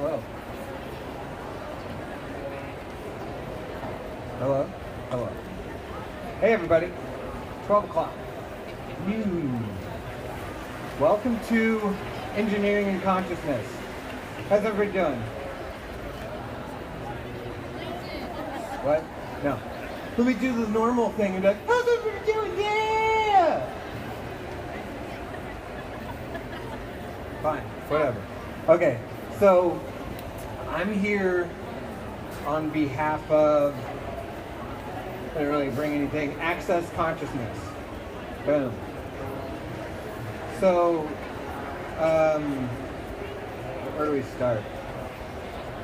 Hello. Hello? Hello. Hey everybody. 12 o'clock. Noon. Welcome to Engineering and Consciousness. How's everybody doing? What? No. Let me do the normal thing and be like, how's everybody doing? Yeah! Fine, whatever. Okay, so I'm here on behalf of, I didn't really bring anything, Access Consciousness. Boom. So, where do we start?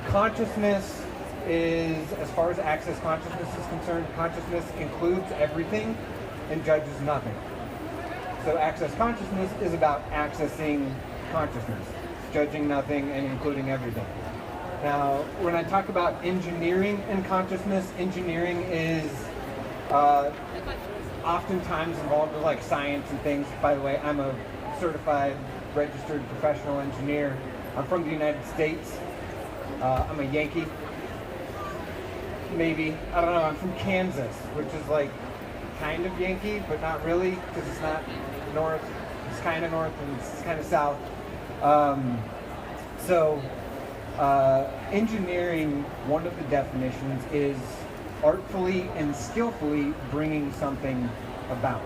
Consciousness is, as far as Access Consciousness is concerned, consciousness includes everything and judges nothing. So Access Consciousness is about accessing consciousness, judging nothing and including everything. Now, when I talk about engineering and consciousness, engineering is oftentimes involved with like science and things. By the way, I'm a certified registered professional engineer. I'm from the United States. I'm a Yankee. Maybe. I don't know. I'm from Kansas, which is like kind of Yankee, but not really, because it's not north. It's kind of north and it's kind of south. Engineering, one of the definitions is artfully and skillfully bringing something about.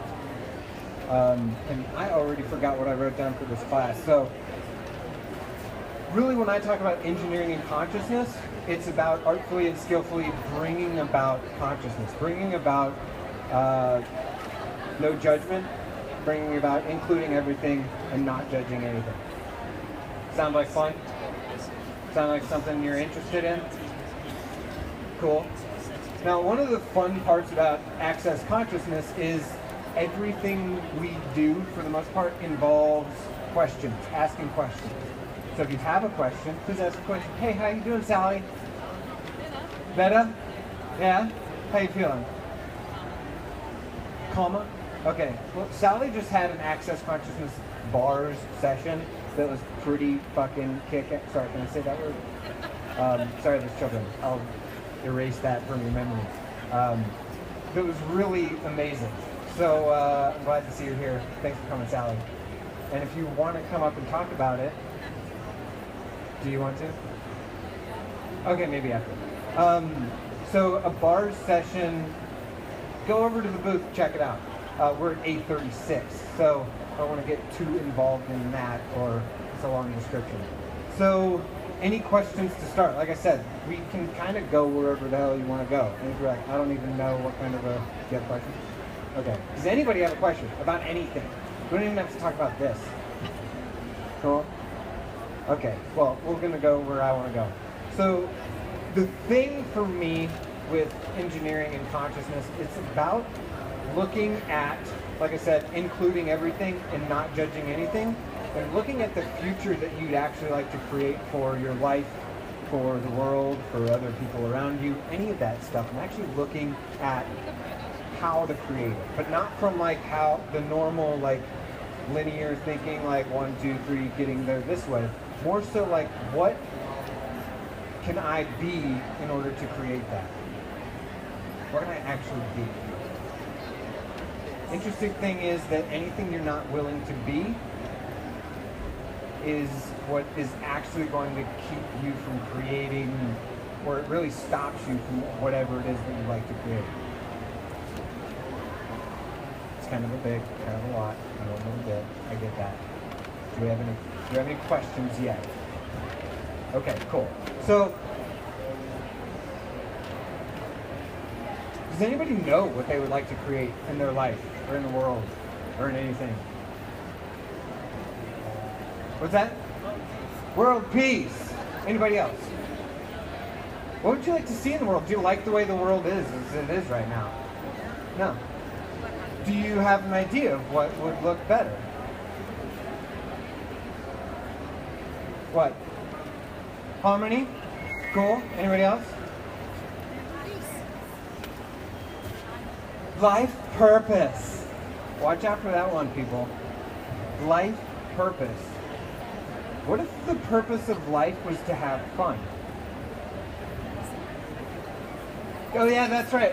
And I already forgot what I wrote down for this class. So really, when I talk about engineering and consciousness, it's about artfully and skillfully bringing about consciousness, bringing about no judgment, bringing about including everything and not judging anything. Sound like fun? Sound like something you're interested in? Cool. Now, one of the fun parts about Access Consciousness is everything we do, for the most part, involves questions, asking questions. So if you have a question, please ask a question. Hey, how you doing, Sally? Better? Yeah? How you feeling? Calmer? Okay. Well, Sally just had an Access Consciousness bars session that was pretty fucking kick-ass. Sorry, can I say that word? Sorry, there's children. I'll erase that from your memory. It was really amazing. So I'm glad to see you here. Thanks for coming, Sally. And if you want to come up and talk about it, do you want to? Okay, maybe after. So a bars session, go over to the booth, check it out. We're at 836, so I don't want to get too involved in that or it's a long description. So any questions to start? Like I said, we can kind of go wherever the hell you want to go. Incorrect. I don't even know what kind of a, do you have a question? Okay. Does anybody have a question about anything? We don't even have to talk about this. Cool? Okay. Well, we're going to go where I want to go. So the thing for me with engineering and consciousness, it's about looking at, like I said, including everything and not judging anything, and looking at the future that you'd actually like to create for your life, for the world, for other people around you, any of that stuff, and actually looking at how to create it, but not from like how the normal like linear thinking, like 1, 2, 3, getting there this way. More so like, what can I be in order to create that? What can I actually be? Interesting thing is that anything you're not willing to be is what is actually going to keep you from creating, or it really stops you from whatever it is that you'd like to create. It's kind of a big, kind of a lot, I know a little bit, I get that. Do you have any questions yet? Okay, cool. So, does anybody know what they would like to create in their life, or in the world, or in anything? What's that? World peace. Anybody else? What would you like to see in the world? Do you like the way the world is as it is right now? No. Do you have an idea of what would look better? What? Harmony? Cool. Anybody else? Life purpose. Watch out for that one, people. Life purpose. What if the purpose of life was to have fun? Oh yeah, that's right.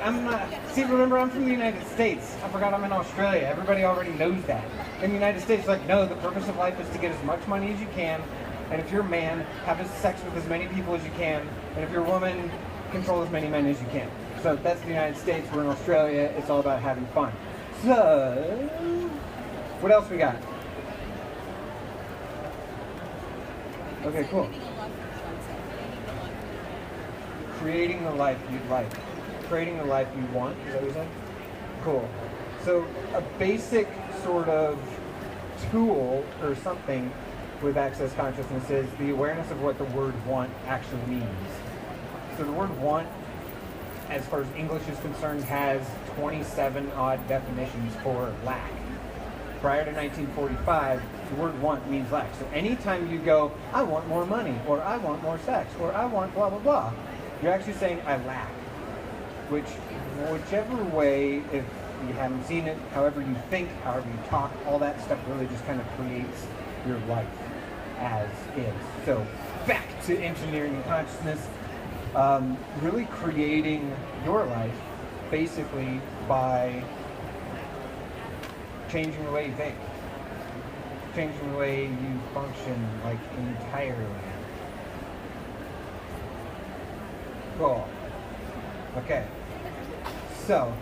See, remember, I'm from the United States. I forgot I'm in Australia. Everybody already knows that. In the United States, like, no, the purpose of life is to get as much money as you can, and if you're a man, have sex with as many people as you can, and if you're a woman, control as many men as you can. So that's the United States. We're in Australia. It's all about having fun. So, what else we got? Okay, cool. Creating the life you'd like. Creating the life you want, is that what you're saying? Cool. So a basic sort of tool or something with access consciousness is the awareness of what the word want actually means. So the word want, as far as English is concerned, has 27 odd definitions for lack. Prior to 1945, the word want means lack. So anytime you go, I want more money, or I want more sex, or I want blah, blah, blah, you're actually saying, I lack. Whichever way, if you haven't seen it, however you think, however you talk, all that stuff really just kind of creates your life as is. So back to engineering and consciousness, really creating your life basically by changing the way you think, changing the way you function, like, entirely. Cool. Okay. So,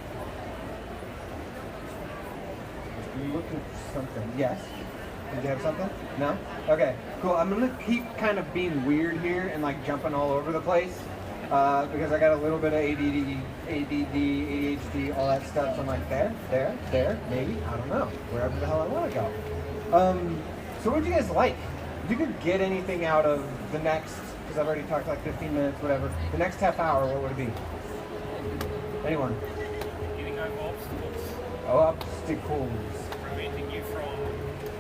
I'm looking for something. Yes? Did you have something? No? Okay, cool. I'm going to keep kind of being weird here and like jumping all over the place because I got a little bit of ADD, ADHD, all that stuff. So I'm like, there, maybe, I don't know, wherever the hell I want to go. So what would you guys like? If you could get anything out of the next, because I've already talked like 15 minutes, whatever, the next half hour, what would it be? Anyone? Getting over obstacles. Oh, obstacles. Preventing you from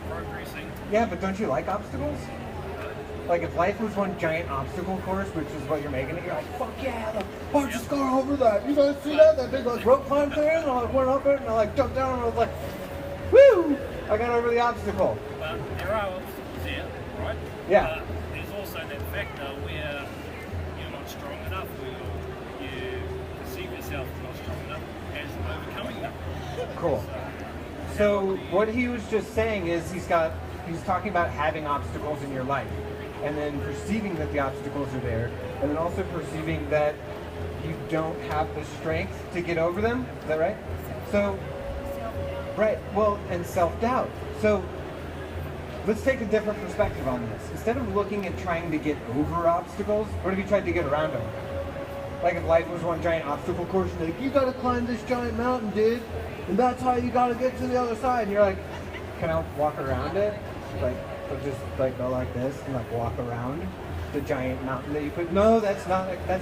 progressing. Yeah, but don't you like obstacles? Like, if life was one giant obstacle course, which is what you're making it, you're like, fuck yeah, I'll just go over that. You guys see that? That big like rope climb thing? And I went up it and I like jumped down and I was like, woo! I got over the obstacle. But there are obstacles there, right? Yeah. There's also that factor where you're not strong enough, or you perceive yourself as not strong enough, as overcoming them. Cool. So what he was just saying is he's talking about having obstacles in your life, and then perceiving that the obstacles are there, and then also perceiving that you don't have the strength to get over them. Is that right? So, right, well, and self-doubt. So let's take a different perspective on this. Instead of looking at trying to get over obstacles, what if you tried to get around them? Like if life was one giant obstacle course, and like, you gotta climb this giant mountain, dude, and that's how you gotta get to the other side. And you're like, can I walk around it? Like, or just like go like this and like walk around the giant mountain that you put. No, that's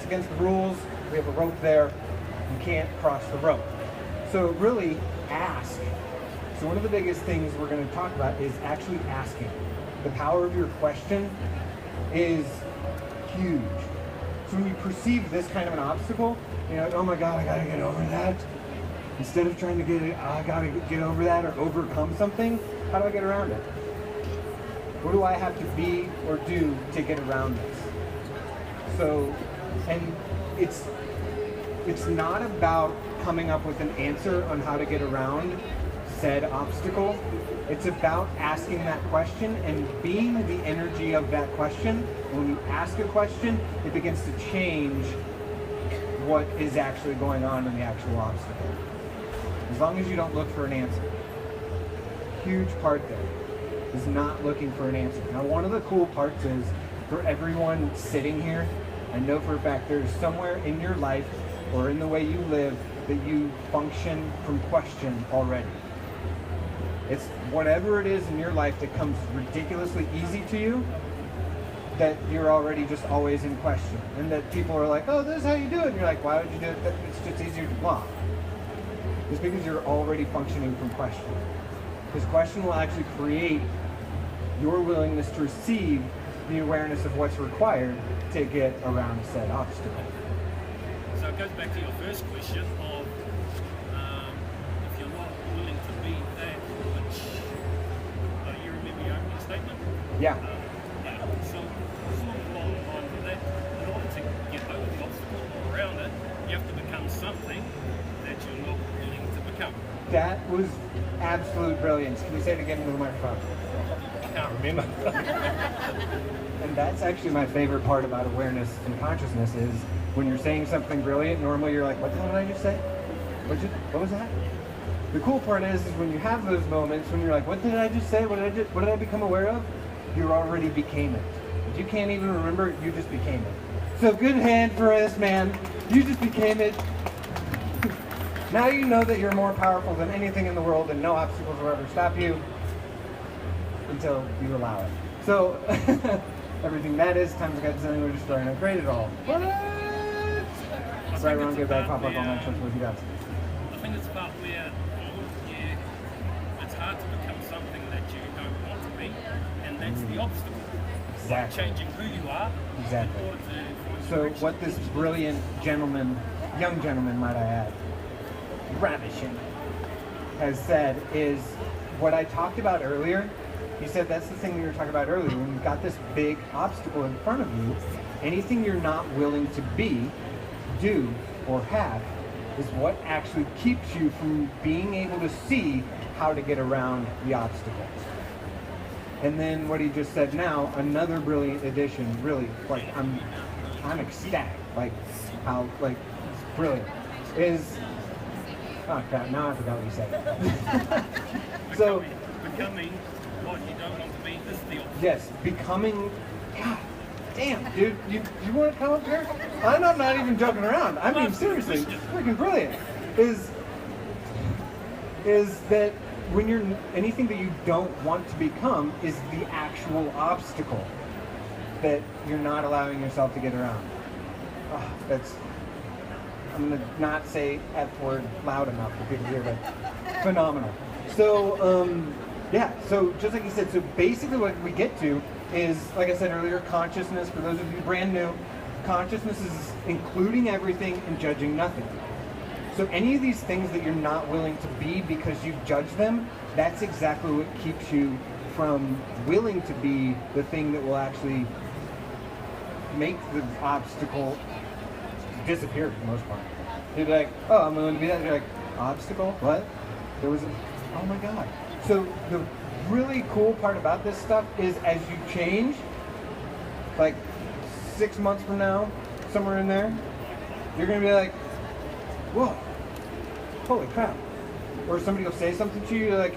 against the rules. We have a rope there. You can't cross the rope. So really ask. So one of the biggest things we're going to talk about is actually asking. The power of your question is huge. So when you perceive this kind of an obstacle, you know, oh my God, I gotta get over that. Instead of trying to get it, I gotta get over that or overcome something, how do I get around it? What do I have to be or do to get around this? So, and it's not about coming up with an answer on how to get around said obstacle. It's about asking that question and being the energy of that question. When you ask a question, it begins to change what is actually going on in the actual obstacle. As long as you don't look for an answer. Huge part there is not looking for an answer. Now, one of the cool parts is for everyone sitting here, I know for a fact there's somewhere in your life or in the way you live that you function from question already. It's whatever it is in your life that comes ridiculously easy to you, that you're already just always in question. And that people are like, oh, this is how you do it. And you're like, why would you do it? It's just easier to block. It's because you're already functioning from question. Because question will actually create your willingness to receive the awareness of what's required to get around said obstacle. So it goes back to your first question of if you're not willing to be that which, you remember your opening statement? Yeah. Yeah. something that you're not willing to become. That was absolute brilliance. Can you say it again into the microphone? I can't remember. And that's actually my favorite part about awareness and consciousness is when you're saying something brilliant, normally you're like, what the hell did I just say? What was that? The cool part is when you have those moments when you're like, what did I just say? What did I become aware of? You already became it. If you can't even remember it, you just became it. So good hand for this man. You just became it. Now you know that you're more powerful than anything in the world and no obstacles will ever stop you until you allow it. So everything that is times God is we're just throwing out great at all. What? Right, wrong, good, bad, pop up, all nine, what you got? I think it's about where it's hard to become something that you don't want to be, and that's the obstacle. Exactly. Changing who you are. Exactly. In order to find So direction. what this brilliant gentleman, young gentleman might I add, ravishing, has said is what I talked about earlier. He said that's the thing we were talking about earlier. When you've got this big obstacle in front of you, anything you're not willing to be, do, or have is what actually keeps you from being able to see how to get around the obstacle. And then what he just said now, another brilliant addition, really, like I'm ecstatic, like how, like, it's brilliant, is, oh crap, now I forgot what he said. So, becoming what you don't want to be is the obstacle. yes, becoming, God damn, dude, you want to come up here? I'm not even joking around, I mean, seriously, it's freaking brilliant, is that when you're, anything that you don't want to become is the actual obstacle that you're not allowing yourself to get around. Oh, I'm going to not say F word loud enough for people to hear, but phenomenal. So, yeah, so just like you said, so basically what we get to is, like I said earlier, consciousness, for those of you brand new, consciousness is including everything and judging nothing. So any of these things that you're not willing to be because you judge them, that's exactly what keeps you from willing to be the thing that will actually make the obstacle disappear for the most part. You're like, oh, I'm willing to be that. You're like, obstacle? What? There was oh my God. So the really cool part about this stuff is as you change, like 6 months from now, somewhere in there, you're going to be like, whoa, holy crap. Or somebody will say something to you, you're like,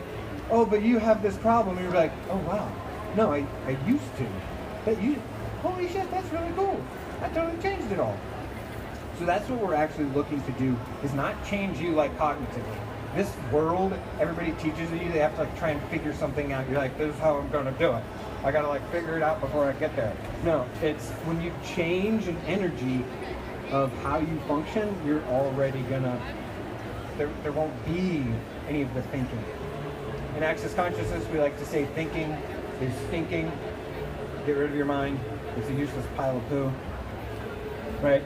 oh, but you have this problem. And you're like, oh, wow. No, I used to. Holy shit, that's really cool. I totally changed it all. So that's what we're actually looking to do, is not change you like cognitively. This world, everybody teaches you, they have to like try and figure something out. You're like, this is how I'm going to do it. I got to like figure it out before I get there. No, it's when you change an energy of how you function, you're already gonna, there won't be any of the thinking. In Access Consciousness, we like to say thinking is thinking. Get rid of your mind. It's a useless pile of poo. Right?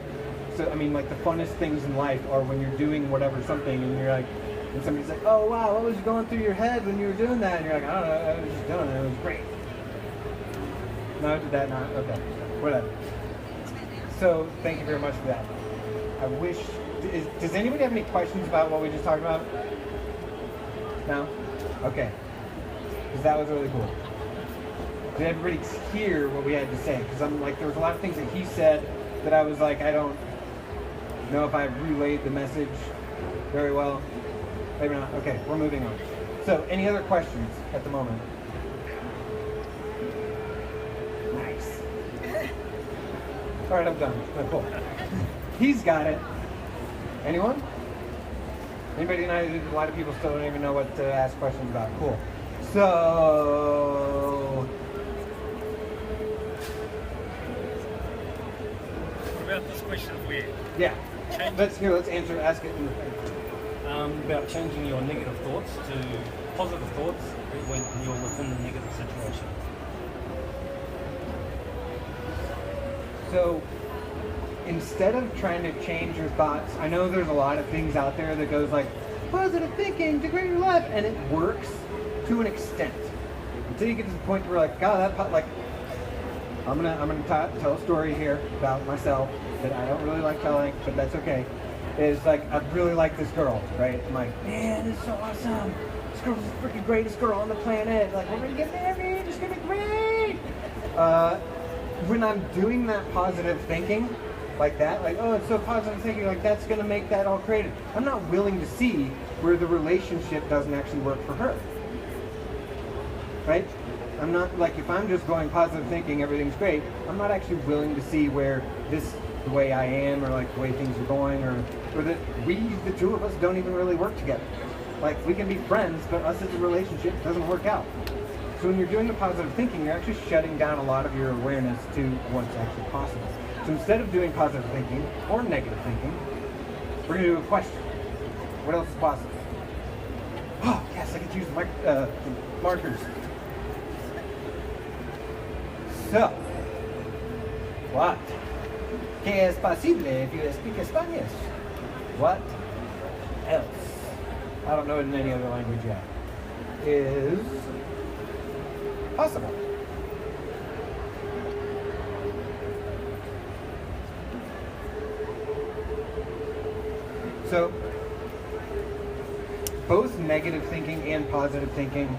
So, I mean, like the funnest things in life are when you're doing whatever something and you're like, and somebody's like, oh wow, what was going through your head when you were doing that? And you're like, I don't know, I was just doing it, it was great. No, did that not? Okay, whatever. So, thank you very much for that. I wish, does anybody have any questions about what we just talked about? No? Okay. Because that was really cool. Did everybody hear what we had to say? Because I'm like, there was a lot of things that he said that I was like, I don't know if I relayed the message very well. Maybe not. Okay, we're moving on. So, any other questions at the moment? Nice. All right, I'm done. Oh, cool. He's got it. Anyone? Anybody know? A lot of people still don't even know what to ask questions about. Cool. So, What about this question of where? yeah. Let's ask it. About changing your negative thoughts to positive thoughts when you're within the negative situation. So, instead of trying to change your thoughts, I know there's a lot of things out there that goes like, positive thinking to create your life, and it works to an extent. Until you get to the point where like, God, I'm gonna tell a story here about myself that I don't really like telling, but that's okay. is like, I really like this girl, right? I'm like, man, this is so awesome. This girl's the freaking greatest girl on the planet. Like, we're gonna get married. It's gonna be great. When I'm doing that positive thinking, like that, like, oh, it's so positive thinking, like that's gonna make that all creative. I'm not willing to see where the relationship doesn't actually work for her, right? I'm not, like, if I'm just going positive thinking, everything's great, I'm not actually willing to see where this, the way I am, or like the way things are going, or that we, the two of us, don't even really work together. Like, we can be friends, but us as a relationship doesn't work out. So when you're doing the positive thinking, you're actually shutting down a lot of your awareness to what's actually possible. So instead of doing positive thinking or negative thinking, we're going to do a question. What else is possible? Oh, yes, I could use markers. So, what? ¿Qué es posible if you speak Spanish? What else? I don't know it in any other language yet. Is possible. So, both negative thinking and positive thinking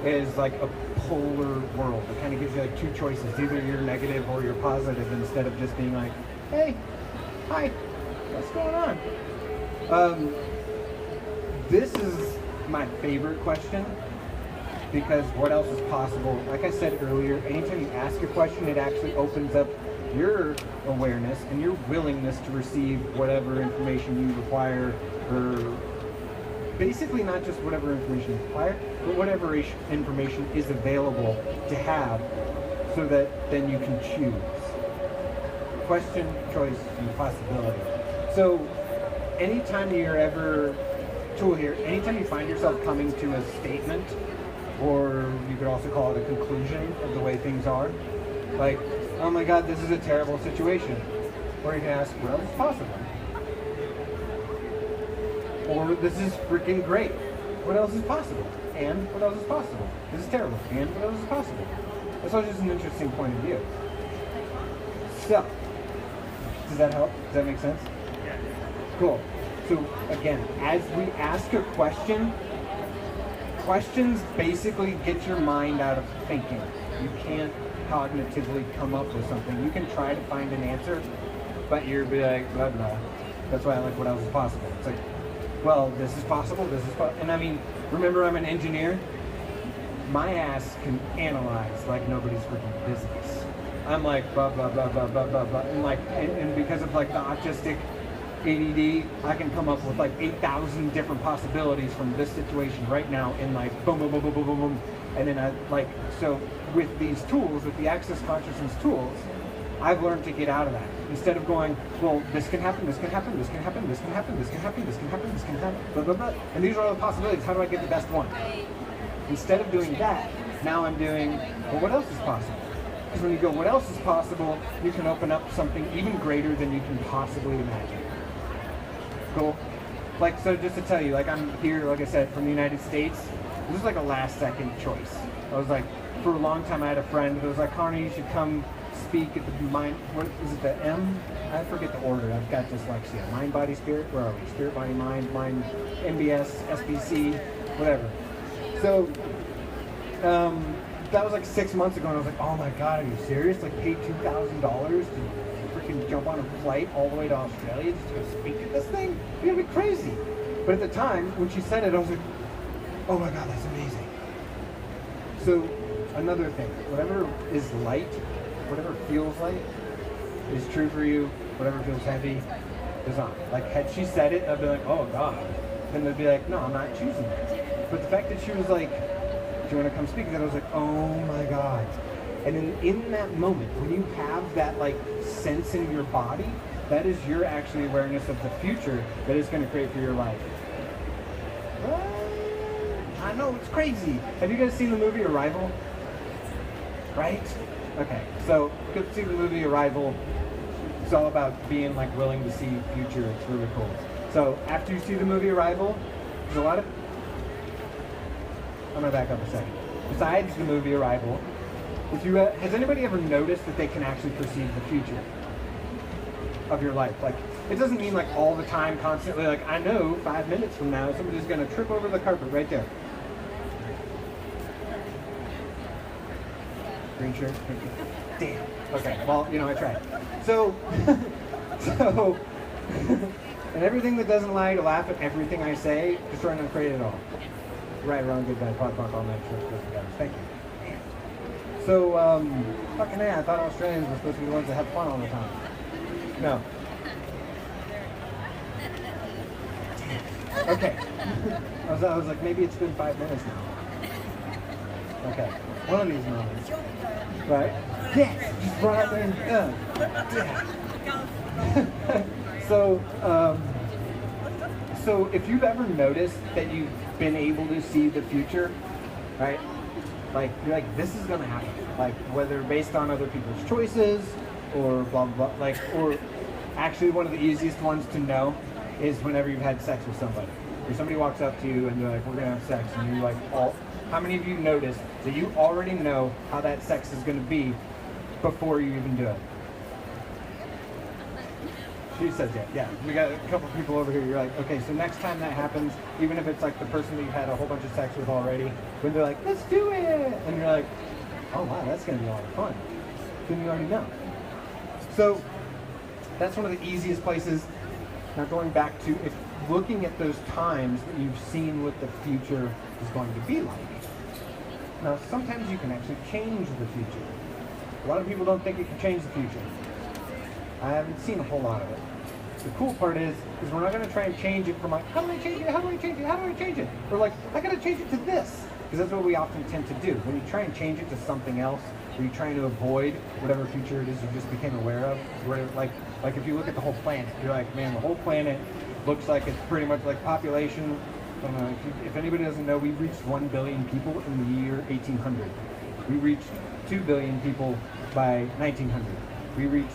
is like a polar world. It kind of gives you like two choices. Either you're negative or you're positive, instead of just being like, hey, hi, what's going on? This is my favorite question, because what else is possible? Like I said earlier, anytime you ask a question, it actually opens up your awareness and your willingness to receive whatever information you require, or basically not just whatever information you require, but whatever information is available to have, so that then you can choose. Question, choice, and possibility. So anytime you're ever, tool here, anytime you find yourself coming to a statement, or you could also call it a conclusion of the way things are, like, oh my god, this is a terrible situation. Or you can ask, what else is possible? Or this is freaking great. What else is possible? And what else is possible? This is terrible. And what else is possible? That's all just an interesting point of view. So, does that help? Does that make sense? Yeah. Cool. So again, as we ask a question, questions basically get your mind out of thinking. You can't cognitively come up with something. You can try to find an answer, but you'll be like, blah, blah. That's why I like what else is possible. It's like, well, this is possible, this is possible. And I mean, remember, I'm an engineer. My ass can analyze like nobody's freaking business. I'm like, blah, blah, blah, blah, blah, blah, blah. And like, and because of like the autistic ADD, I can come up with like 8,000 different possibilities from this situation right now, in like boom, boom, boom, boom, boom, boom, boom. And then I like, so with these tools, with the Access Consciousness tools, I've learned to get out of that. Instead of going, well, this can happen, this can happen, this can happen, this can happen, this can happen, this can happen, this can happen, blah, blah, blah. And these are all the possibilities. How do I get the best one? Instead of doing that, now I'm doing, well, what else is possible? Because when you go, what else is possible, you can open up something even greater than you can possibly imagine. Cool? Like, so just to tell you, like, I'm here, like I said, from the United States. This is like a last second choice. I was like, for a long time I had a friend who was like, Carney, you should come speak at the mind, what is it, the M? I forget the order, I've got dyslexia. Mind, body, spirit, where are we? Spirit, body, mind, MBS, SBC, whatever. So, that was like 6 months ago, and I was like, oh my god, are you serious? Like, paid $2,000 to freaking jump on a flight all the way to Australia just to go speak at this thing? You're gonna be crazy. But at the time, when she said it, I was like, oh my god, that's amazing. So, another thing, whatever is light, whatever feels light, is true for you. Whatever feels heavy is not. Like, had she said it, I'd be like, oh god. Then they'd be like, no, I'm not choosing that. But the fact that she was like, do you want to come speak? Then I was like, oh my god. And then in that moment, when you have that like sense in your body, that is your actually awareness of the future that is going to create for your life. I know, it's crazy. Have you guys seen the movie Arrival? Right? Okay, so go see the movie Arrival. It's all about being like willing to see future. It's really cool. So after you see the movie Arrival, there's a lot of, I'm gonna back up a second. Besides the movie Arrival, if you has anybody ever noticed that they can actually perceive the future of your life? Like, it doesn't mean like all the time, constantly. Like I know 5 minutes from now somebody's gonna trip over the carpet right there. Green shirt. Thank you. Damn. Okay. Well, you know I tried. So, so, and everything that doesn't lie to laugh at everything I say, destroy and uncreate it all. Right, wrong, good, bad, pot, all night, short, guys. Thank you. So, fucking I thought Australians were supposed to be the ones that have fun all the time. No. Okay. I was like, maybe it's been 5 minutes now. Okay. One of these moments. Right? Yes! Just run out there and So, so if you've ever noticed that you've been able to see the future, right? Like, you're like, this is gonna happen. Like, whether based on other people's choices or blah, blah, blah. Like, or actually one of the easiest ones to know is whenever you've had sex with somebody. Or somebody walks up to you and they're like, we're gonna have sex. And you're like, how many of you notice that you already know how that sex is gonna be before you even do it? She says yeah. We got a couple people over here. You're like, okay, so next time that happens, even if it's like the person that you've had a whole bunch of sex with already, when they're like, let's do it, and you're like, oh wow, that's gonna be a lot of fun. Then you already know. So that's one of the easiest places. Now going back to looking at those times that you've seen what the future is going to be like. Now sometimes you can actually change the future. A lot of people don't think you can change the future. I haven't seen a whole lot of it. The cool part is we're not going to try and change it from like, how do I change it? How do I change it? How do I change it? We're like, I got to change it to this. Because that's what we often tend to do. When you try and change it to something else, or you're trying to avoid whatever future it is you just became aware of, where like if you look at the whole planet, you're like, man, the whole planet looks like it's pretty much like population. I don't know, if anybody doesn't know, we reached 1 billion people in the year 1800. We reached 2 billion people by 1900. We reached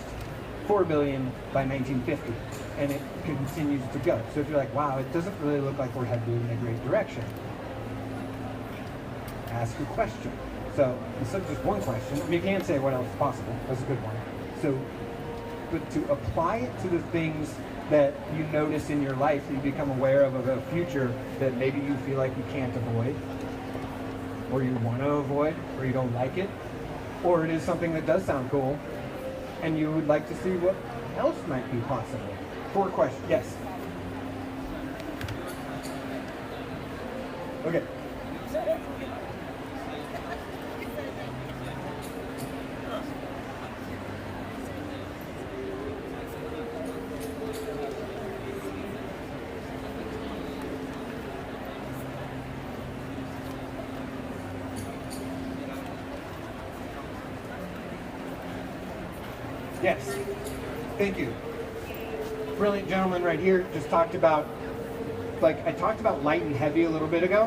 4 billion by 1950, and it continues to go. So if you're like, wow, it doesn't really look like we're headed in a great direction, ask a question. So instead of just one question, I mean, you can't say what else is possible. That's a good one. So, but to apply it to the things that you notice in your life that you become aware of a future that maybe you feel like you can't avoid, or you want to avoid, or you don't like it, or it is something that does sound cool, and you would like to see what else might be possible. 4 questions. Yes. Okay. Yes. Thank you. Brilliant gentleman right here just talked about, like, I talked about light and heavy a little bit ago.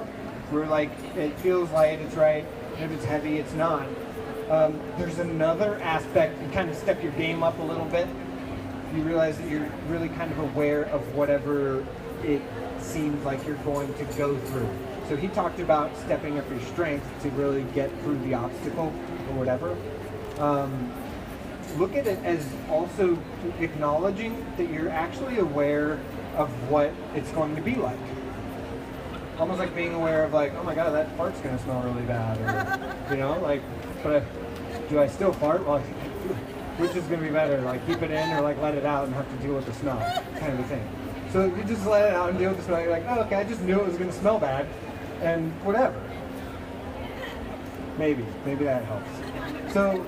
Where, like, it feels light, it's right. If it's heavy, it's not. There's another aspect. You kind of step your game up a little bit. You realize that you're really kind of aware of whatever it seems like you're going to go through. So he talked about stepping up your strength to really get through the obstacle or whatever. Look at it as also acknowledging that you're actually aware of what it's going to be like. Almost like being aware of like, oh my god, that fart's going to smell really bad. Or, you know, like, but do I still fart? Well, which is going to be better? Like keep it in or like let it out and have to deal with the smell kind of a thing. So you just let it out and deal with the smell. You're like, oh, okay, I just knew it was going to smell bad and whatever. Maybe that helps. So,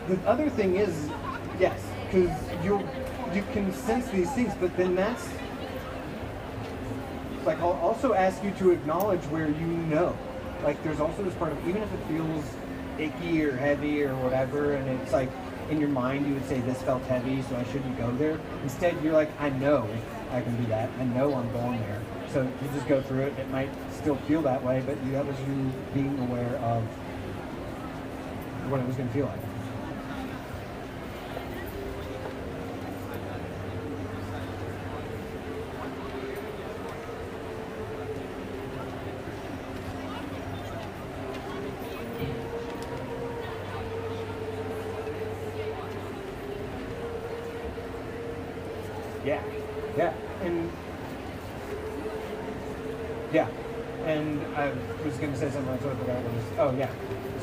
the other thing is, yes, because you can sense these things, but then that's, like, I'll also ask you to acknowledge where you know. Like, there's also this part of, even if it feels icky or heavy or whatever, and it's like, in your mind you would say, this felt heavy, so I shouldn't go there. Instead, you're like, I know I can do that. I know I'm going there. So you just go through it. It might still feel that way, but that was you being aware of what it was going to feel like. Yeah, yeah, and I was going to say something else, I forgot what it was. Oh yeah.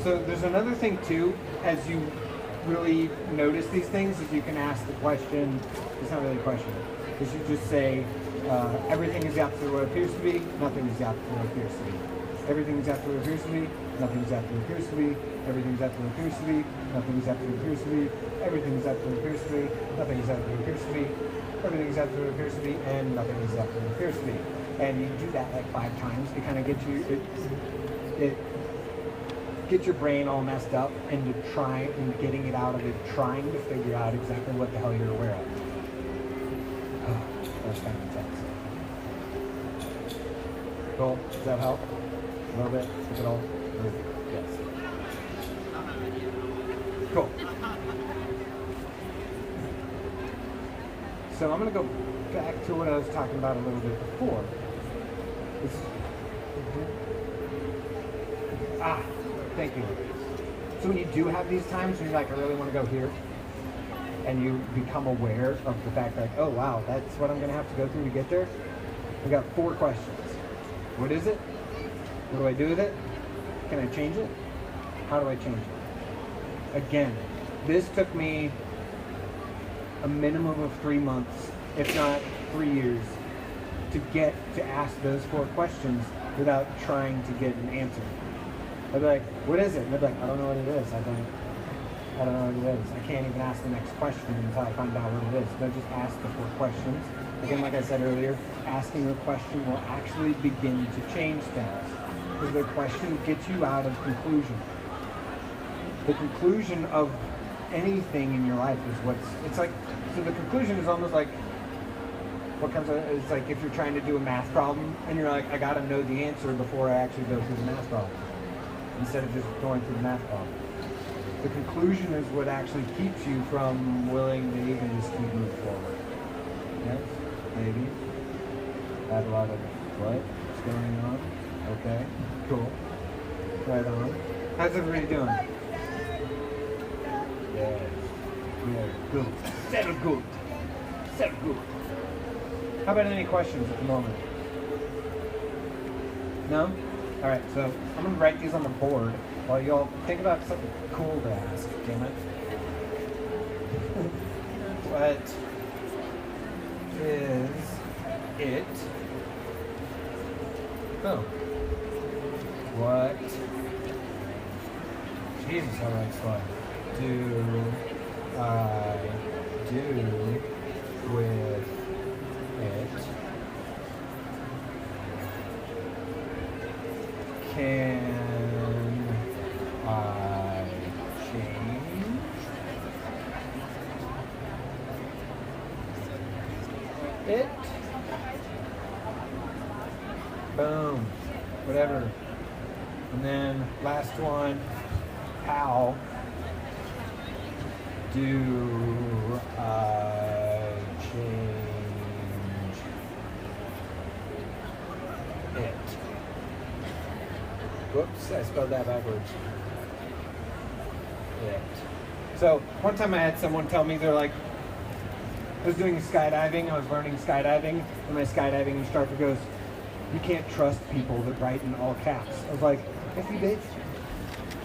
So there's another thing too, as you really notice these things, is you can ask the question. It's not really a question, because you just say, everything is the opposite of what it appears to be. Nothing is the opposite of what it appears to be. Everything is the opposite of what it appears to be. Nothing is the opposite of what it appears to be. Everything is the opposite of what it appears to be. Nothing is the opposite of what it appears to be. Everything is the opposite of what it appears to be. Nothing is the opposite of what it appears to be. Everything is the opposite of what it appears to be, and nothing is the opposite of what it appears to be. And you do that like 5 times to kind of get you it get your brain all messed up and getting it out of it, trying to figure out exactly what the hell you're aware of. Oh, that's kind of intense. Cool. Does that help? A little bit? Is it all? Yes. Cool. So I'm going to go back to what I was talking about a little bit before. Thank you. So when you do have these times when you're like, I really want to go here, and you become aware of the fact that, oh wow, that's what I'm going to have to go through to get there, we got 4 questions. What is it? What do I do with it? Can I change it? How do I change it? Again, this took me a minimum of 3 months, if not 3 years, to get to ask those 4 questions without trying to get an answer. I'd be like, what is it? And they'd be like, I don't know what it is. I don't know what it is. I can't even ask the next question until I find out what it is. They'll just ask the 4 questions. Again, like I said earlier, asking a question will actually begin to change things. Because the question gets you out of conclusion. The conclusion of anything in your life is so the conclusion is almost like, it's like if you're trying to do a math problem and you're like, I gotta know the answer before I actually go through the math problem, instead of just going through the math problem. The conclusion is what actually keeps you from willing to even just keep moving forward. Yes? Maybe? Add a lot of what's going on? Okay, cool. Right on. How's everybody doing? Yes. We are good. Settle good. Settle good. How about any questions at the moment? No? Alright, so I'm going to write these on the board while you all think about something cool to ask, damn it. What is it? Oh. What? Jesus, how writes fun. Do I do with it? Can I change it? Boom. Whatever. And then last one, how do I change it? Whoops, I spelled that backwards. It. So one time I had someone tell me, they're like, I was doing skydiving, I was learning skydiving, and my skydiving instructor goes, you can't trust people that write in all caps. I was like, yes you did.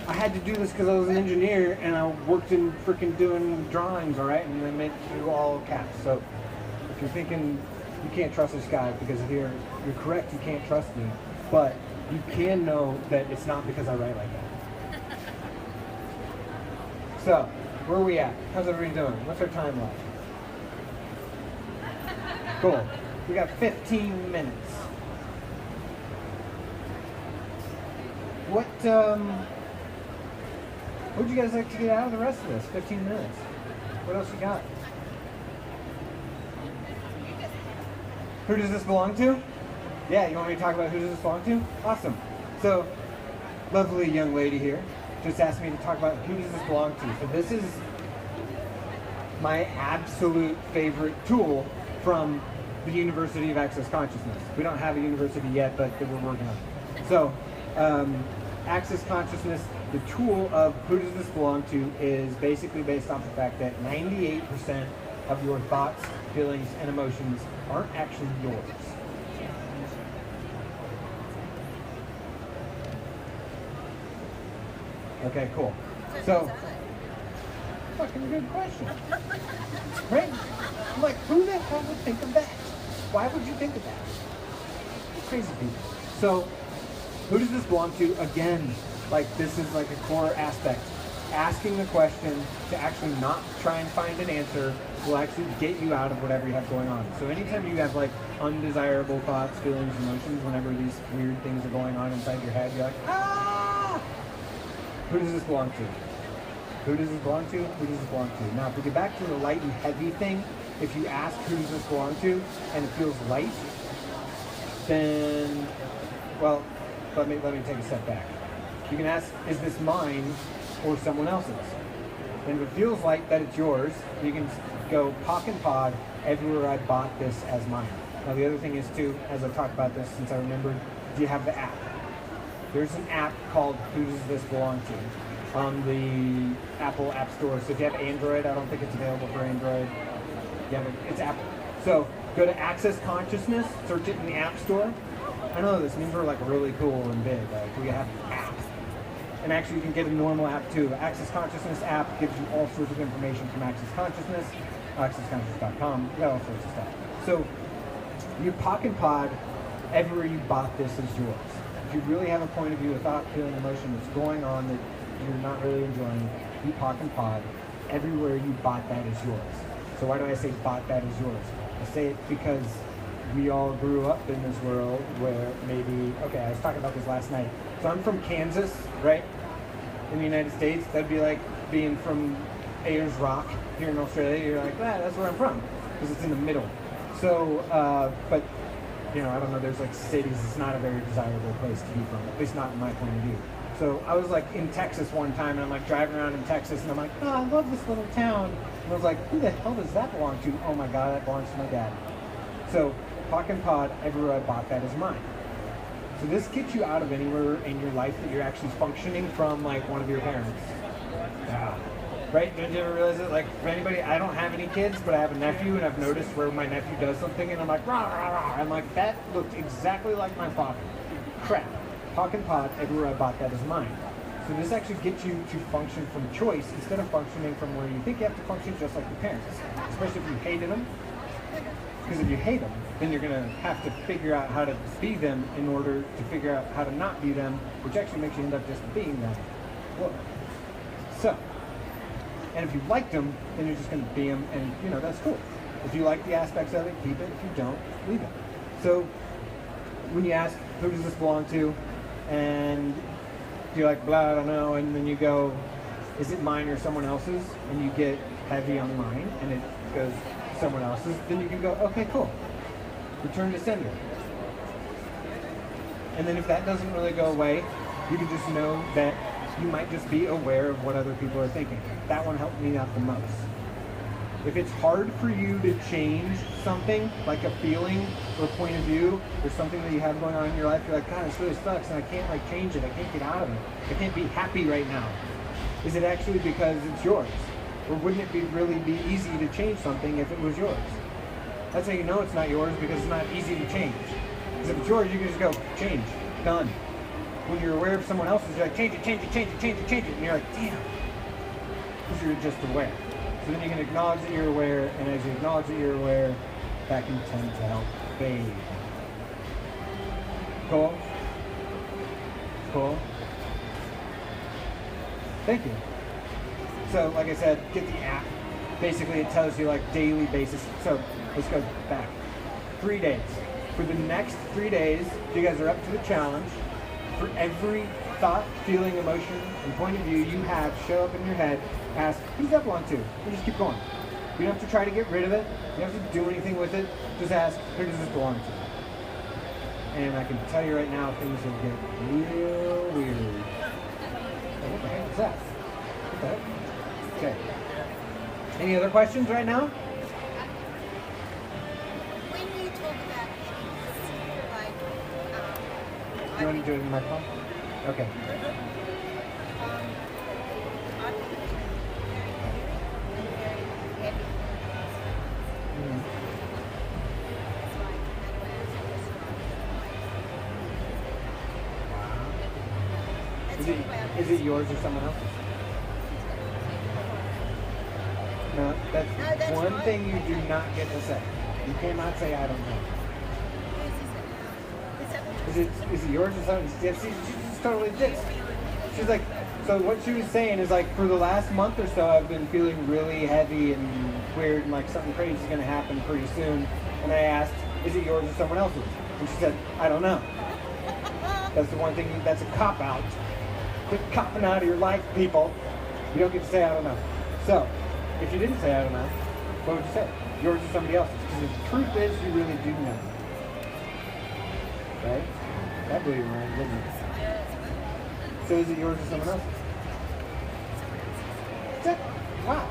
I had to do this because I was an engineer and I worked in freaking doing drawings, alright? And they made you do all caps. So if you're thinking you can't trust this guy because you're correct, you can't trust me. But you can know that it's not because I write like that. So, where are we at? How's everybody doing? What's our time like? Cool. We got 15 minutes. What would you guys like to get out of the rest of this? 15 minutes. What else you got? Who does this belong to? Yeah, you want me to talk about who does this belong to? Awesome. So, lovely young lady here just asked me to talk about who does this belong to. So this is my absolute favorite tool from the University of Access Consciousness. We don't have a university yet, but we're working on it. So, Access Consciousness, the tool of who does this belong to is basically based off the fact that 98% of your thoughts, feelings, and emotions aren't actually yours. Okay, cool. So, fucking good question. Right? I'm like, who the hell would think of that? Why would you think of that? Crazy people. So, who does this belong to? Again, like this is like a core aspect. Asking the question to actually not try and find an answer will actually get you out of whatever you have going on. So anytime you have like undesirable thoughts, feelings, emotions, whenever these weird things are going on inside your head, you're like, ah! Who does this belong to? Who does this belong to? Who does this belong to? Now, if we get back to the light and heavy thing, if you ask who does this belong to, and it feels light, then, well, let me take a step back. You can ask, is this mine or someone else's? And if it feels like that it's yours, you can go Pock and Pod, everywhere I bought this as mine. Now the other thing is too, as I've talked about this since I remembered, do you have the app? There's an app called Who Does This Belong To on the Apple App Store. So if you have Android, I don't think it's available for Android. Yeah, but it's Apple. So go to Access Consciousness, search it in the App Store. I know this means we're like really cool and big. Like we have apps. And actually you can get a normal app too. Access Consciousness app gives you all sorts of information from Access Consciousness, accessconsciousness.com, you got all sorts of stuff. So your Pock and Pod, everywhere you bought this is yours. If you really have a point of view, a thought, feeling, emotion that's going on that you're not really enjoying, you Pock and Pod, everywhere you bought that is yours. So why do I say bought that is yours? I say it because we all grew up in this world where maybe, okay, I was talking about this last night. So I'm from Kansas, right? In the United States, that'd be like being from Ayers Rock here in Australia. You're like, ah, that's where I'm from, because it's in the middle. So, but, you know, I don't know, there's like cities, it's not a very desirable place to be from, at least not in my point of view. So I was like in Texas one time, and I'm like driving around in Texas, and I'm like, oh, I love this little town. And I was like, who the hell does that belong to? Oh my God, that belongs to my dad. So Pock and Pod, everywhere I bought that is mine. So this gets you out of anywhere in your life that you're actually functioning from like one of your parents. Yeah. Right? Did you ever realize it? Like for anybody, I don't have any kids, but I have a nephew, and I've noticed where my nephew does something, and I'm like, rah, rah, rah. I'm like, that looked exactly like my father. Crap. Pock and Pod, everywhere I bought that is mine. So this actually gets you to function from choice instead of functioning from where you think you have to function, just like your parents. Especially if you hated them. Because if you hate them, then you're going to have to figure out how to be them in order to figure out how to not be them, which actually makes you end up just being them. Well, so, and if you liked them, then you're just going to be them, and you know, that's cool. If you like the aspects of it, keep it. If you don't, leave it. So, when you ask, who does this belong to? And you're like, blah, I don't know, and then you go, is it mine or someone else's? And you get heavy on mine, and it goes someone else's, then you can go, okay, cool. Return to sender. And then if that doesn't really go away, you can just know that you might just be aware of what other people are thinking. That one helped me out the most. If it's hard for you to change something, like a feeling or point of view, or something that you have going on in your life, you're like, God, this really sucks, and I can't like change it, I can't get out of it, I can't be happy right now. Is it actually because it's yours? Or wouldn't it really be easy to change something if it was yours? That's how you know it's not yours, because it's not easy to change. Because if it's yours, you can just go, change, done. When you're aware of someone else's, you're like, change it, change it, change it, change it, change it. And you're like, damn. Because you're just aware. So then you can acknowledge that you're aware, and as you acknowledge that you're aware, that can tend to help fade. Cool? Cool? Thank you. So, like I said, get the app. Basically, it tells you like daily basis. So, let's go back. 3 days. For the next 3 days, you guys are up to the challenge. For every thought, feeling, emotion, and point of view you have show up in your head, ask, who's that belong to? And just keep going. You don't have to try to get rid of it. You don't have to do anything with it. Just ask, who does this belong to? And I can tell you right now, things will get real weird. Oh, what the heck is that? What the heck? Okay. Any other questions right now? When you talk about things like, Do you want to do it in my phone? Okay. I think it's very heavy. Is it yours or someone else's? No, that's one right. thing you do not get to say. You cannot say I don't know. Is it yours or something? Yeah, see, she's just totally dicks. She's like, so what she was saying is like, for the last month or so, I've been feeling really heavy and weird, and like something crazy is gonna happen pretty soon. And I asked, is it yours or someone else's? And she said, I don't know. That's the one thing. That's a cop out. Quit copping out of your life, people. You don't get to say I don't know. So, if you didn't say I don't know, what would you say? Yours or somebody else's? Because the truth is, you really do know. Right? That blew your mind, didn't it? So is it yours or someone else's? That's it. Wow.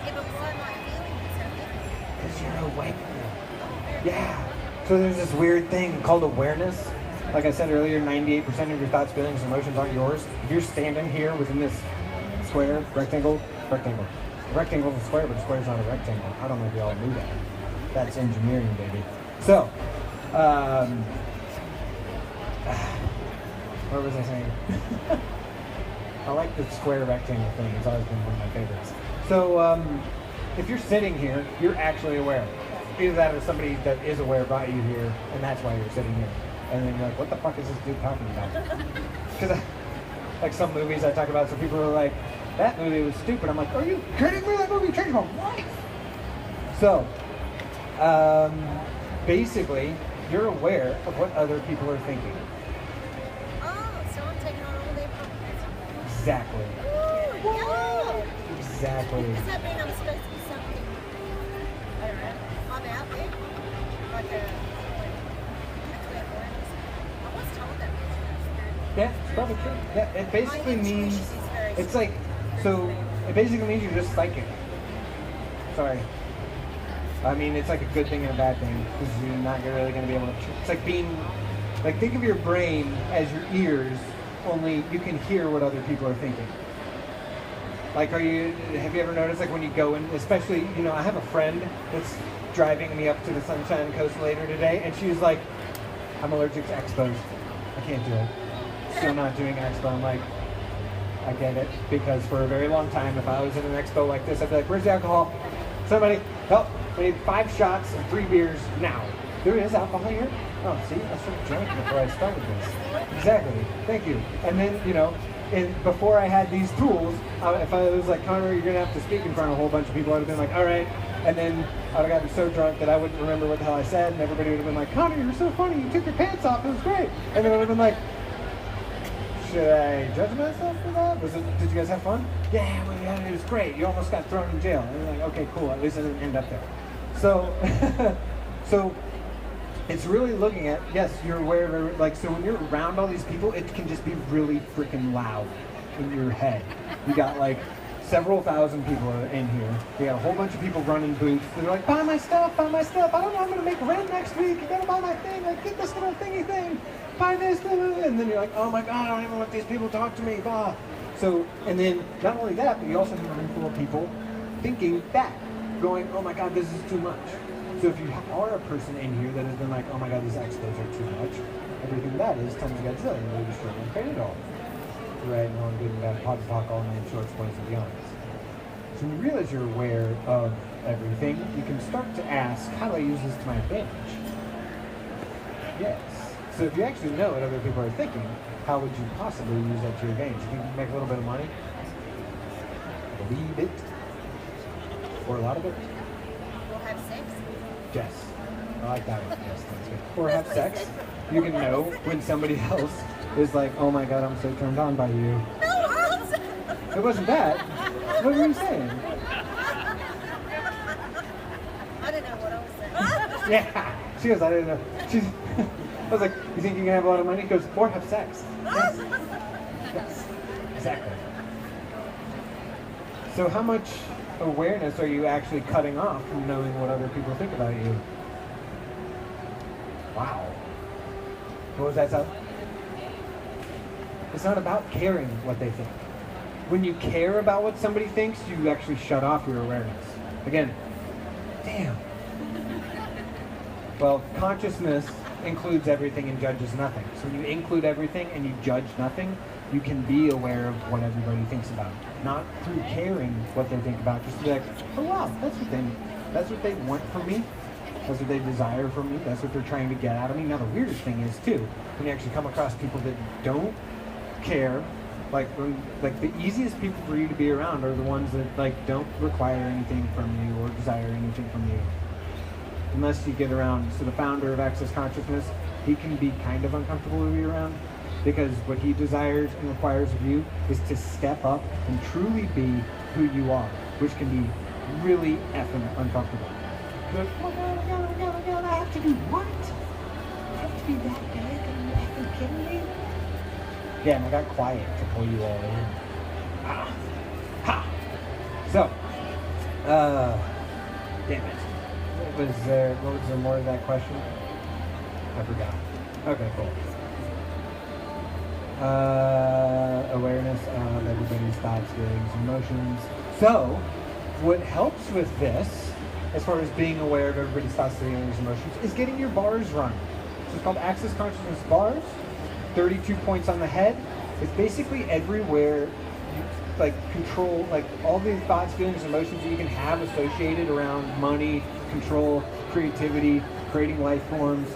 Yeah, but why am I feeling so different? Because you're awake now. Yeah. So there's this weird thing called awareness. Like I said earlier, 98% of your thoughts, feelings, and emotions aren't yours. If you're standing here within this square, rectangle. A rectangle is a square, but a square is not a rectangle. I don't know if you all knew that. That's engineering, baby. So, what was I saying? I like the square rectangle thing. It's always been one of my favorites. So, if you're sitting here, you're actually aware. Either that or somebody that is aware brought you here, and that's why you're sitting here. And then you're like, what the fuck is this dude talking about? Because, like some movies I talk about, so people are like, that movie was stupid. I'm like, are you kidding me? That movie changed my life. So, basically, you're aware of what other people are thinking. Oh, so I'm taking on all their problems. Exactly. Ooh, yeah. Exactly. Does that mean I'm supposed to be something? I don't know. I'm out there. Like a clairvoyance. I was told that. Yeah, it's probably true. Yeah, it basically My intuition means, is very it's like, so, it basically means you're just psychic. Sorry. I mean, it's like a good thing and a bad thing, because you're not really going to be able to, it's like being, like think of your brain as your ears, only you can hear what other people are thinking. Like, have you ever noticed, like when you go in, especially, you know, I have a friend that's driving me up to the Sunshine Coast later today, and she's like, I'm allergic to expos. I can't do it. Still not doing expo. I'm like, I get it, because for a very long time, if I was in an expo like this, I'd be like, where's the alcohol? Somebody, help, we need 5 shots and 3 beers now. There is alcohol here? Oh, see, I should have drank before I started this. Exactly, thank you. And then, you know, before I had these tools, if I was like, Connor, you're going to have to speak in front of a whole bunch of people, I would have been like, all right. And then I would have gotten so drunk that I wouldn't remember what the hell I said, and everybody would have been like, Connor, you're so funny, you took your pants off, it was great. And then I would have been like, should I judge myself for that? Did you guys have fun? Yeah, well, yeah, it was great. You almost got thrown in jail. And you're like, okay, cool. At least I didn't end up there. So, so it's really looking at, yes, you're aware of, like, so when you're around all these people, it can just be really freaking loud in your head. You got like several thousand people in here. You got a whole bunch of people running booths. They're like, buy my stuff, buy my stuff. I don't know, I'm going to make rent next week. You got to buy my thing. Like, get this little thingy thing. Buy this, and then you're like, oh my god, I don't even let these people talk to me, blah. So, and then not only that, but you also have a room full of people thinking that, going, oh my god, this is too much. So if you are a person in here that has been like, oh my god, these expos are too much, everything that is times Godzilla, and you're just trying to create it all. Right, no one good and bad, pod talk, all nine shorts, boys and beyond. So when you realize you're aware of everything, you can start to ask, how do I use this to my advantage? Yes. So if you actually know what other people are thinking, how would you possibly use that to your advantage? You can make a little bit of money, believe it, or a lot of it. We'll have sex. Yes, I like that one. Yes, that's good. Or have sex. You can know when somebody else is like, oh my god, I'm so turned on by you. It wasn't that. What were you saying? I don't know what I was saying. Yeah. She goes, I didn't know. I was like, you think you can have a lot of money? He goes, or have sex. Yes. Yes. Exactly. So how much awareness are you actually cutting off from knowing what other people think about you? Wow. What was that sound? It's not about caring what they think. When you care about what somebody thinks, you actually shut off your awareness. Again, damn. Well, consciousness includes everything and judges nothing. So when you include everything and you judge nothing, you can be aware of what everybody thinks about. Not through caring what they think about, just be like, oh wow, that's what they want from me. That's what they desire from me. That's what they're trying to get out of me. Now the weirdest thing is too, when you actually come across people that don't care, like the easiest people for you to be around are the ones that like don't require anything from you or desire anything from you. Unless you get around, so the founder of Access Consciousness, he can be kind of uncomfortable to be around because what he desires and requires of you is to step up and truly be who you are, which can be really effing uncomfortable. But, oh my God, I have to do what? I have to be that good? Are you effing kidding me? Yeah, and I got quiet to pull you all in. Ah. Ha! So, damn it. What was there more to that question? I forgot. Okay, cool. Awareness of everybody's thoughts, feelings, emotions. So, what helps with this, as far as being aware of everybody's thoughts, feelings, emotions, is getting your bars run. So it's called Access Consciousness Bars. 32 points on the head. It's basically everywhere you like control, like all the thoughts, feelings, emotions that you can have associated around money, control, creativity, creating life forms,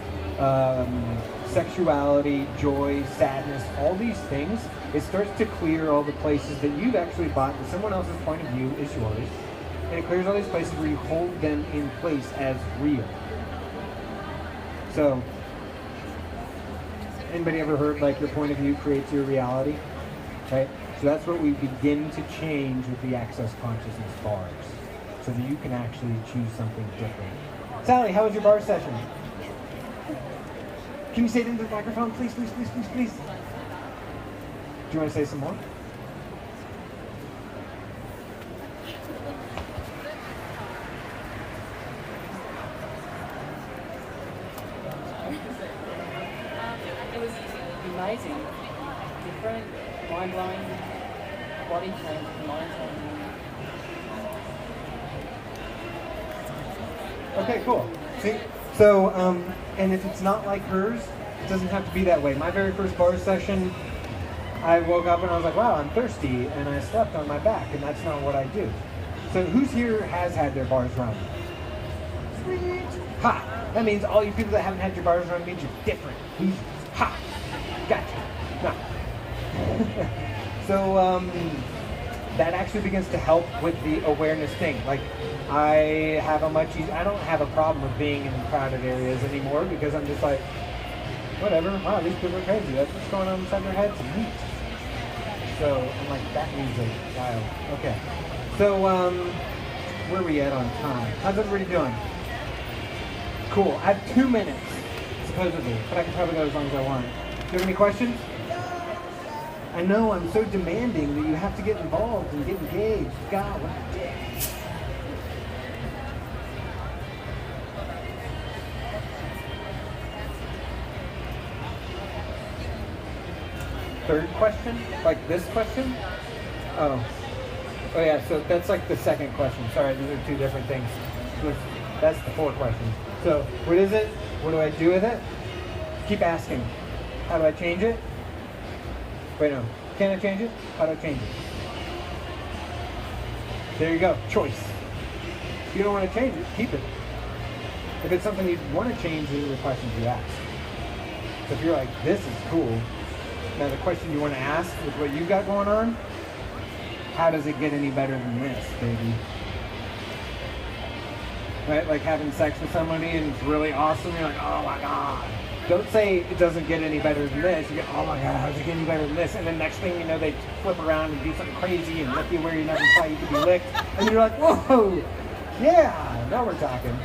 sexuality, joy, sadness, all these things. It starts to clear all the places that you've actually bought that someone else's point of view is yours. And it clears all these places where you hold them in place as real. So, anybody ever heard like your point of view creates your reality? Right? So that's what we begin to change with the Access Consciousness bars. So that you can actually choose something different. Sally, how was your bar session? Can you say it into the microphone, please, please, please, please, please? Do you want to say some more? It was amazing, different, mind-blowing, body change, mind change. Okay, cool. See? So, and if it's not like hers, it doesn't have to be that way. My very first bar session, I woke up and I was like, wow, I'm thirsty, and I slept on my back, and that's not what I do. So who's here has had their bars run? Sweet. Ha! That means all you people that haven't had your bars run means you're different. Ha! Gotcha. No. So, that actually begins to help with the awareness thing. Like, I don't have a problem with being in crowded areas anymore because I'm just like, whatever, wow, these people are crazy. That's what's going on inside their heads. Neat. So I'm like, that music, wild. Okay. So, where are we at on time? How's everybody doing? Cool. I have 2 minutes, supposedly, but I can probably go as long as I want. Do you have any questions? I know I'm so demanding that you have to get involved and get engaged. God, what a dick. Third question? Like this question? Oh yeah, so that's like the second question. Sorry, these are two different things. That's the 4 questions. So, what is it? What do I do with it? Keep asking. How do I change it? Wait, no. Can I change it? How do I change it? There you go. Choice. If you don't want to change it, keep it. If it's something you want to change, these are the questions you ask. So if you're like, this is cool, now the question you want to ask with what you got going on, how does it get any better than this, baby? Right? Like having sex with somebody and it's really awesome, you're like, oh my God. Don't say it doesn't get any better than this. You get, oh my God, how's it get any better than this? And then next thing you know, they flip around and do something crazy and lick you where you never thought you could be licked. And you're like, whoa, yeah, now we're talking.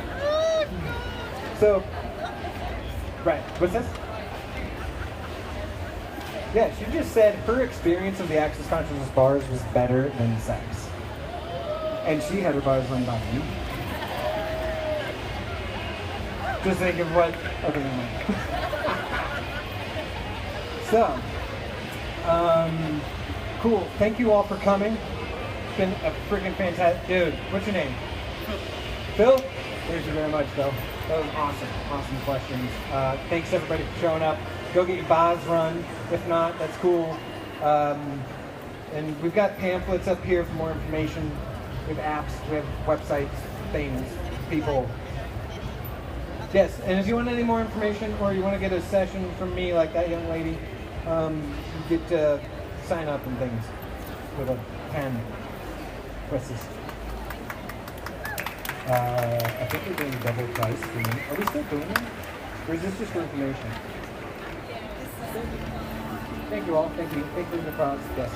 So, right, what's this? Yeah, she just said her experience of the Access Consciousness bars was better than sex. And she had her bars run by you. Just think of what, okay, never mind. So, cool. Thank you all for coming. It's been a freaking fantastic, dude, what's your name? Phil? Thank you very much, Phil. That was awesome. Awesome questions. Thanks everybody for showing up. Go get your bars run. If not, that's cool. And we've got pamphlets up here for more information. We have apps, we have websites, things, people. Yes, and if you want any more information or you want to get a session from me like that young lady, you get to sign up and things with a pen. What's this? I think we're doing double price. Are we still doing it? Or is this just for information? Thank you all. Thank you. Thank you for the applause. Yes.